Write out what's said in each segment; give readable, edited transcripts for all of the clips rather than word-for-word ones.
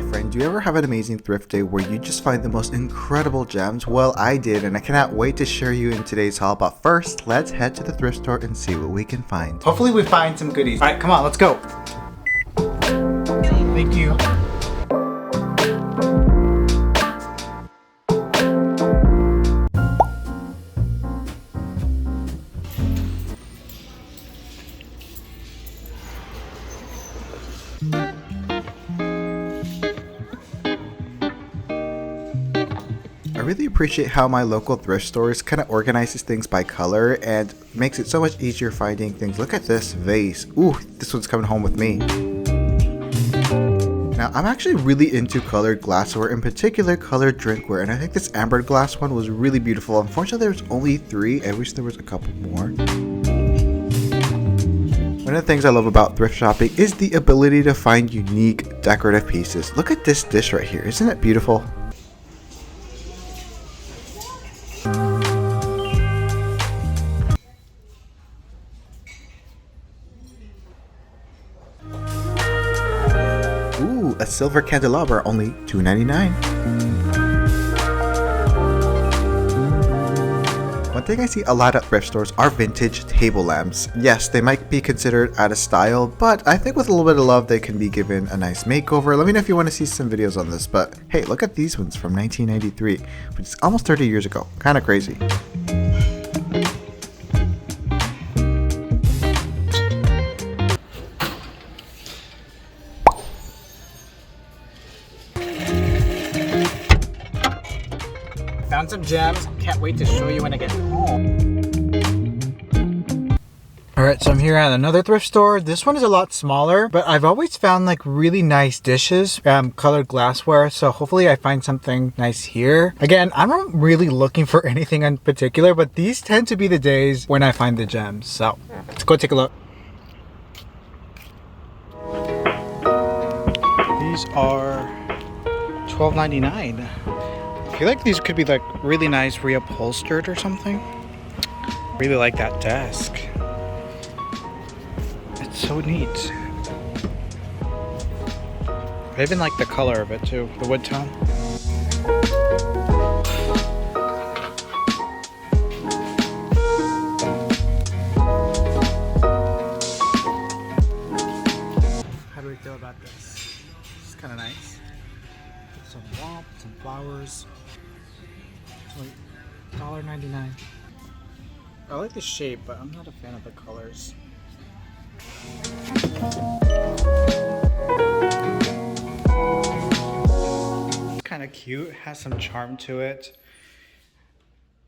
my friend, do you ever have an amazing thrift day where you just find the most incredible gems? Well, I did, and I cannot wait to share you in today's haul. But first, let's head to the thrift store and see what we can find. Hopefully we find some goodies. All right, come on, let's go. Thank you. I really appreciate how my local thrift stores kind of organizes things by color and makes it so much easier finding things. Look at this vase. Ooh, this one's coming home with me. Now, I'm actually really into colored glassware, in particular colored drinkware, and I think this amber glass one was really beautiful. Unfortunately, there's only 3. I wish there was a couple more. One of the things I love about thrift shopping is the ability to find unique decorative pieces. Look at this dish right here. Isn't it beautiful? Ooh, a silver candelabra, only $2.99. One thing I see a lot at thrift stores are vintage table lamps. Yes, they might be considered out of style, but I think with a little bit of love they can be given a nice makeover. Let me know if you want to see some videos on this, but hey, look at these ones from 1993, which is almost 30 years ago. Kind of crazy. Found some gems. Can't wait to show you when I get home. Alright, so I'm here at another thrift store. This one is a lot smaller, but I've always found like really nice dishes, colored glassware, so hopefully I find something nice here. Again, I'm not really looking for anything in particular, but these tend to be the days when I find the gems. So let's go take a look. These are $12.99. I feel like these could be like really nice reupholstered or something. Really like that desk. It's so neat. I even like the color of it too, the wood tone. How do we feel about this? It's kind of nice. Some womp, some flowers. $1.99. I like the shape, but I'm not a fan of the colors. It's kind of cute, has some charm to it.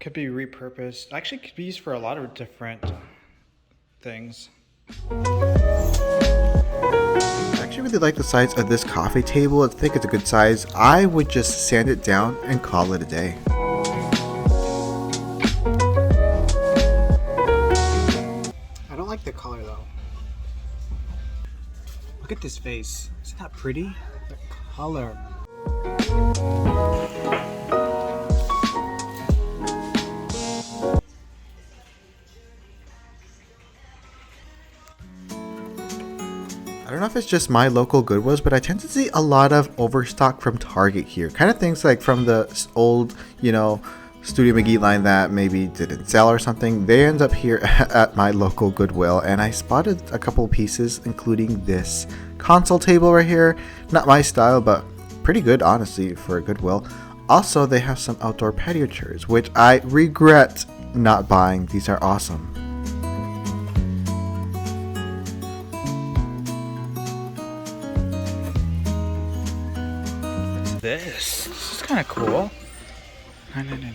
Could be repurposed. Actually, could be used for a lot of different things. I actually really like the size of this coffee table. I think it's a good size. I would just sand it down and call it a day. I don't like the color though. Look at this vase. Isn't that pretty? The color. I don't know if it's just my local Goodwills, but I tend to see a lot of overstock from Target here. Kind of things like from the old, Studio McGee line that maybe didn't sell or something. They end up here at my local Goodwill, and I spotted a couple pieces, including this console table right here. Not my style, but pretty good, honestly, for a Goodwill. Also, they have some outdoor patio chairs, which I regret not buying. These are awesome. What's this? This is kind of cool. $9.99.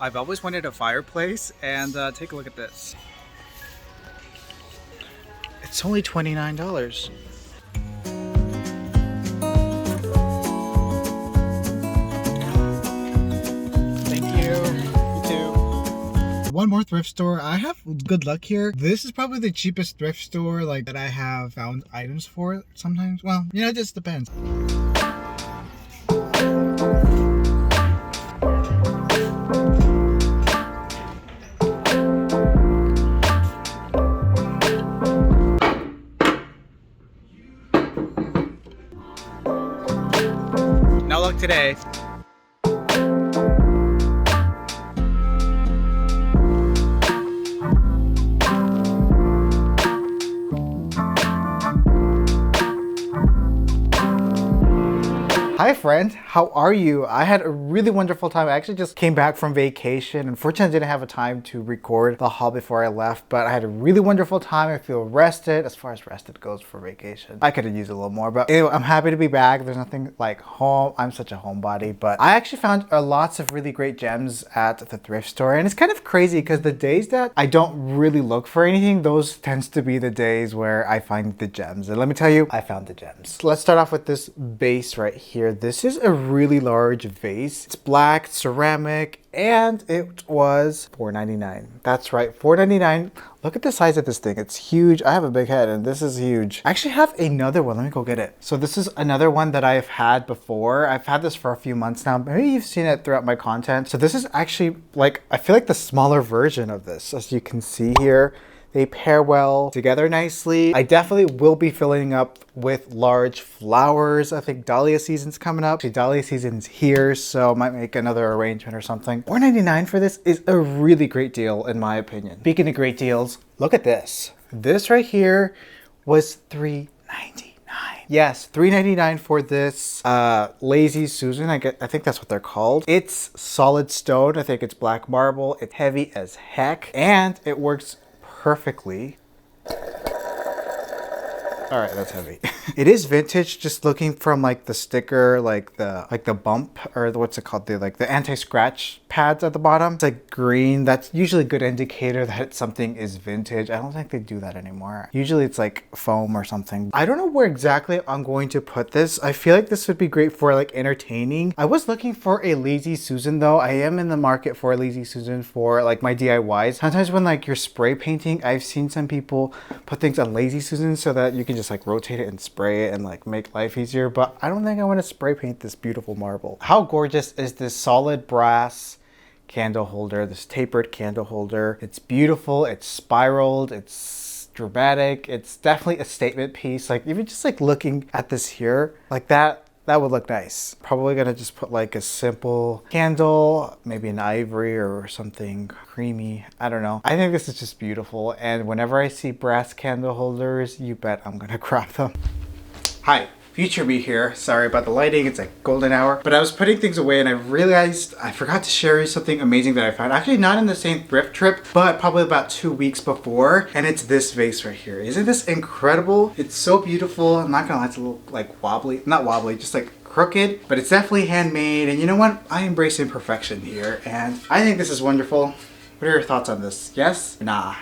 I've always wanted a fireplace, and take a look at this. It's only $29. Thank you. You too. One more thrift store. I have good luck here. This is probably the cheapest thrift store that I have found items for sometimes. Well, it just depends. today. Hi friend, how are you? I had a really wonderful time. I actually just came back from vacation. Unfortunately, I didn't have a time to record the haul before I left, but I had a really wonderful time. I feel rested, as far as rested goes for vacation. I could have used a little more, but anyway, I'm happy to be back. There's nothing like home. I'm such a homebody, but I actually found lots of really great gems at the thrift store. And it's kind of crazy because the days that I don't really look for anything, those tends to be the days where I find the gems. And let me tell you, I found the gems. Let's start off with this base right here. This is a really large vase. It's black, ceramic, and it was $4.99. That's right, $4.99. Look at the size of this thing. It's huge. I have a big head and this is huge. I actually have another one. Let me go get it. So this is another one that I've had before. I've had this for a few months now. Maybe you've seen it throughout my content. So this is actually like, I feel like the smaller version of this. As you can see here, they pair well together nicely. I definitely will be filling up with large flowers. I think dahlia season's coming up. Actually, dahlia season's here, so I might make another arrangement or something. $4.99 for this is a really great deal in my opinion. Speaking of great deals, look at this. This right here was $3.99. Yes, $3.99 for this Lazy Susan. I think that's what they're called. It's solid stone. I think it's black marble. It's heavy as heck, and it works perfectly. All right, that's heavy. It is vintage, just looking from like the sticker, like the bump, or what's it called? The anti-scratch pads at the bottom. It's like green. That's usually a good indicator that something is vintage. I don't think they do that anymore. Usually it's like foam or something. I don't know where exactly I'm going to put this. I feel like this would be great for like entertaining. I was looking for a Lazy Susan though. I am in the market for a Lazy Susan for like my DIYs. Sometimes when like you're spray painting, I've seen some people put things on Lazy Susan so that you can just like rotate it and spray it and like make life easier, but I don't think I want to spray paint this beautiful marble. How gorgeous is this solid brass candle holder, this tapered candle holder? It's beautiful, it's spiraled, it's dramatic, it's definitely a statement piece. Like even just like looking at this here, like that would look nice. Probably gonna just put like a simple candle, maybe an ivory or something creamy. I don't know. I think this is just beautiful. And whenever I see brass candle holders, you bet I'm gonna grab them. Hi, future me here. Sorry about the lighting, it's like golden hour. But I was putting things away and I realized I forgot to share you something amazing that I found. Actually not in the same thrift trip, but probably about 2 weeks before. And it's this vase right here. Isn't this incredible? It's so beautiful. I'm not gonna lie, it's a little like wobbly. Not wobbly, just like crooked, but it's definitely handmade. And you know what? I embrace imperfection here. And I think this is wonderful. What are your thoughts on this? Yes? Nah.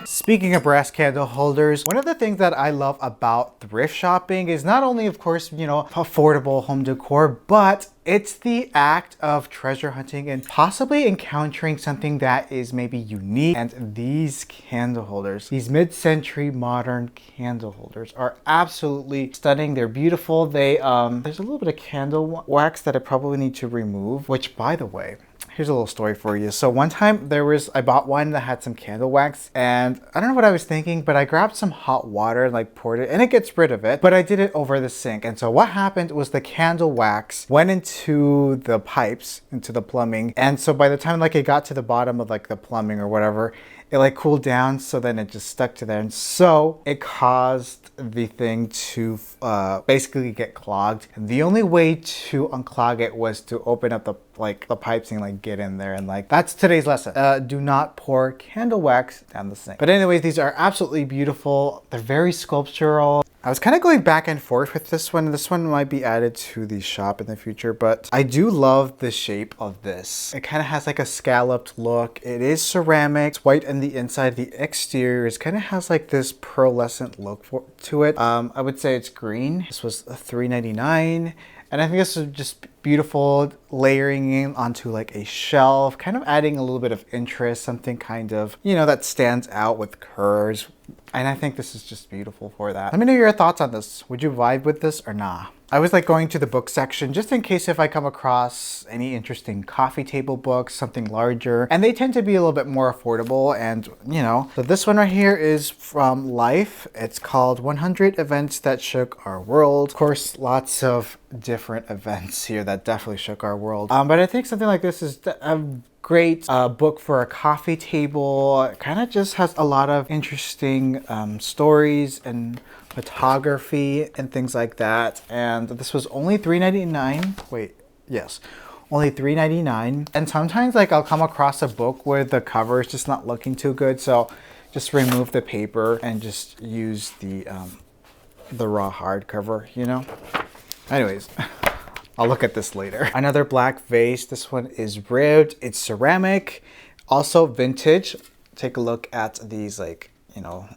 Speaking of brass candle holders, one of the things that I love about thrift shopping is not only, of course, you know, affordable home decor, but it's the act of treasure hunting and possibly encountering something that is maybe unique. And these candle holders, these mid-century modern candle holders are absolutely stunning. They're beautiful. There's a little bit of candle wax that I probably need to remove, which by the way, here's a little story for you. So one time I bought one that had some candle wax and I don't know what I was thinking, but I grabbed some hot water and like poured it and it gets rid of it, but I did it over the sink. And so what happened was the candle wax went into the pipes, into the plumbing. And so by the time like it got to the bottom of like the plumbing or whatever, it like cooled down, so then it just stuck to there. And so it caused the thing to basically get clogged. And the only way to unclog it was to open up the pipes and like get in there. And like, that's today's lesson. Do not pour candle wax down the sink. But anyways, these are absolutely beautiful. They're very sculptural. I was kind of going back and forth with this one. This one might be added to the shop in the future, but I do love the shape of this. It kind of has like a scalloped look. It is ceramic. It's white on the inside. The exterior is kind of has like this pearlescent look to it. I would say it's green. This was $3.99. And I think this is just beautiful, layering in onto like a shelf, kind of adding a little bit of interest, something kind of, you know, that stands out with curves. And I think this is just beautiful for that. Let me know your thoughts on this. Would you vibe with this or nah? I always like going to the book section just in case if I come across any interesting coffee table books, something larger, and they tend to be a little bit more affordable. And you know, so this one right here is from Life. It's called 100 Events That Shook Our World. Of course, lots of different events here that definitely shook our world. But I think something like this is a great book for a coffee table. It kind of just has a lot of interesting stories and photography and things like that. And this was only $3.99. Wait, yes, only $3.99. And sometimes like I'll come across a book where the cover is just not looking too good, so just remove the paper and just use the raw hardcover, you know. Anyways, I'll look at this later. Another black vase. This one is ribbed. It's ceramic, also vintage. Take a look at these, like, you know,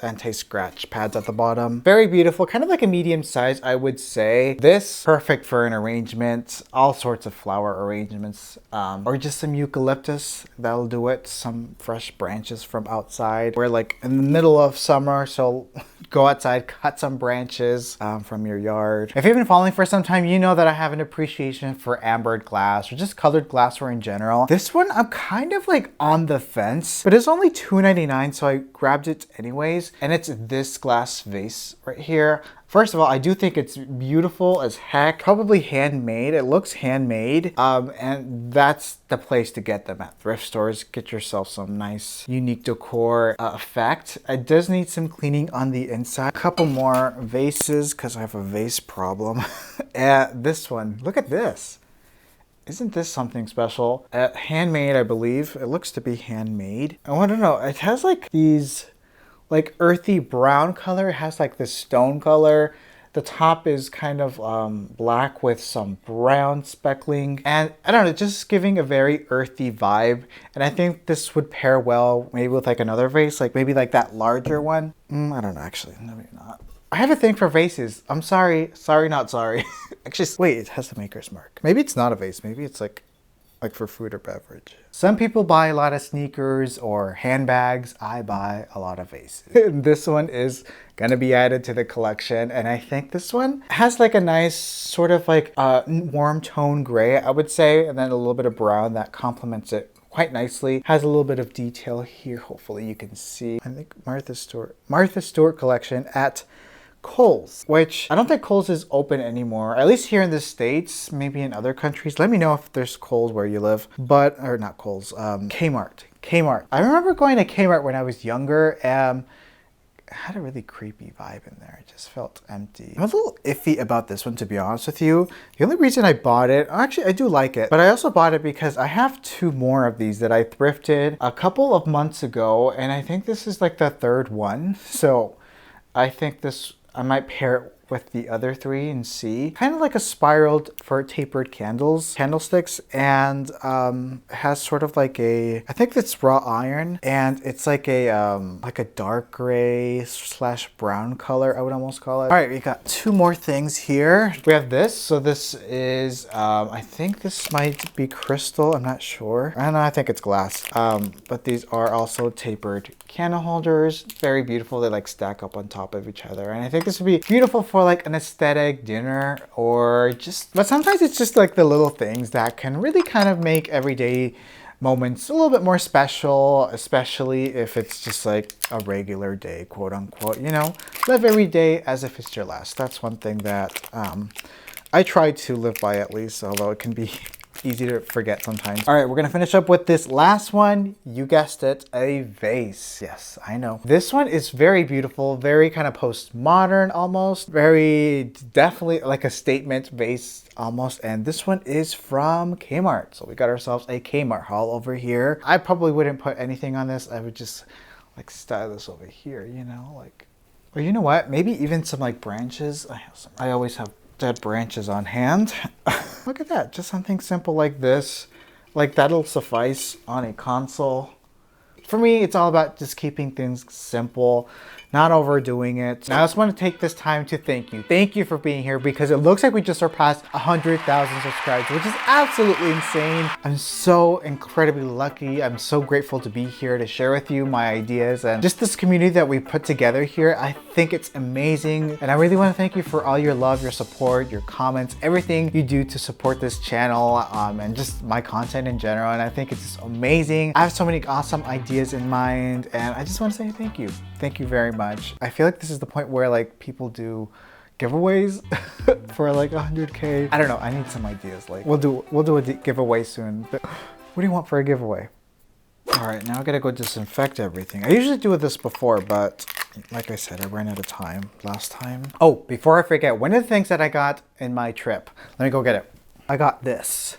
anti-scratch pads at the bottom. Very beautiful, kind of like a medium size, I would say. This, perfect for an arrangement, all sorts of flower arrangements, or just some eucalyptus, that'll do it. Some fresh branches from outside. We're like in the middle of summer, so go outside, cut some branches from your yard. If you've been following for some time, you know that I have an appreciation for ambered glass or just colored glassware in general. This one, I'm kind of like on the fence, but it's only $2.99, so I grabbed it anyways. And it's this glass vase right here. First of all, I do think it's beautiful as heck. Probably handmade. It looks handmade. And that's the place to get them at thrift stores. Get yourself some nice, unique decor effect. It does need some cleaning on the inside. A couple more vases because I have a vase problem. This one, look at this. Isn't this something special? Handmade, I believe. It looks to be handmade. Oh, I don't know. It has like these like earthy brown color. It has like this stone color. The top is kind of black with some brown speckling. And I don't know, just giving a very earthy vibe. And I think this would pair well maybe with like another vase, like maybe like that larger one. I don't know, actually, maybe not. I have a thing for vases. I'm sorry, not sorry. Actually, wait, it has the maker's mark. Maybe it's not a vase, maybe it's like for food or beverage. Some people buy a lot of sneakers or handbags. I buy a lot of vases. This one is gonna be added to the collection, and I think this one has like a nice sort of like warm tone gray, I would say, and then a little bit of brown that complements it quite nicely. Has a little bit of detail here. Hopefully you can see. I think Martha Stewart collection at Kohl's, which I don't think Kohl's is open anymore, at least here in the States, maybe in other countries. Let me know if there's Kohl's where you live, or not Kohl's, Kmart. I remember going to Kmart when I was younger. It had a really creepy vibe in there. It just felt empty. I'm a little iffy about this one, to be honest with you. The only reason I bought it, actually I do like it, but I also bought it because I have two more of these that I thrifted a couple of months ago, and I think this is like the third one. So I think I might pair it with the other three and see. Kind of like a spiraled for tapered candlesticks, and has sort of like I think that's raw iron, and it's like a dark gray / brown color, I would almost call it. All right, we got two more things here. We have this. So this is, I think this might be crystal. I'm not sure. I think it's glass. But these are also tapered candle holders. Very beautiful. They like stack up on top of each other. And I think this would be beautiful for like an aesthetic dinner, or but sometimes it's just like the little things that can really kind of make everyday moments a little bit more special, especially if it's just like a regular day, quote unquote, you know, live every day as if it's your last. That's one thing that I try to live by, at least, although it can be easy to forget sometimes. All right, we're gonna finish up with this last one. You guessed it, a vase. Yes, I know. This one is very beautiful, very kind of postmodern almost, very definitely like a statement vase almost. And this one is from Kmart. So we got ourselves a Kmart haul over here. I probably wouldn't put anything on this. I would just like style this over here, you know, like, or you know what? Maybe even some like branches. I always have dead branches on hand. Look at that, just something simple like this. Like that'll suffice on a console. For me, it's all about just keeping things simple, not overdoing it. Now, I just want to take this time to thank you. Thank you for being here, because it looks like we just surpassed 100,000 subscribers, which is absolutely insane. I'm so incredibly lucky. I'm so grateful to be here to share with you my ideas and just this community that we put together here. I think it's amazing. And I really want to thank you for all your love, your support, your comments, everything you do to support this channel and just my content in general. And I think it's just amazing. I have so many awesome ideas in mind, and I just want to say thank you. Thank you very much. I feel like this is the point where like people do giveaways for like 100K. I don't know. I need some ideas. Like we'll do a giveaway soon. But what do you want for a giveaway? All right, now I gotta go disinfect everything. I usually do this before, but like I said, I ran out of time last time. Oh, before I forget, one of the things that I got in my trip, let me go get it. I got this.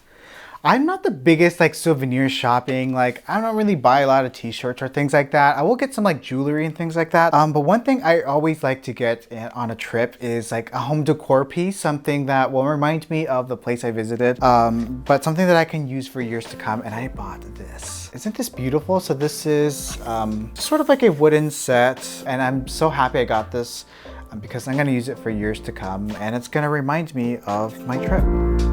I'm not the biggest like souvenir shopping. Like I don't really buy a lot of t-shirts or things like that. I will get some like jewelry and things like that. But one thing I always like to get on a trip is like a home decor piece, something that will remind me of the place I visited, but something that I can use for years to come. And I bought this. Isn't this beautiful? So this is sort of like a wooden set, and I'm so happy I got this because I'm gonna use it for years to come, and it's gonna remind me of my trip.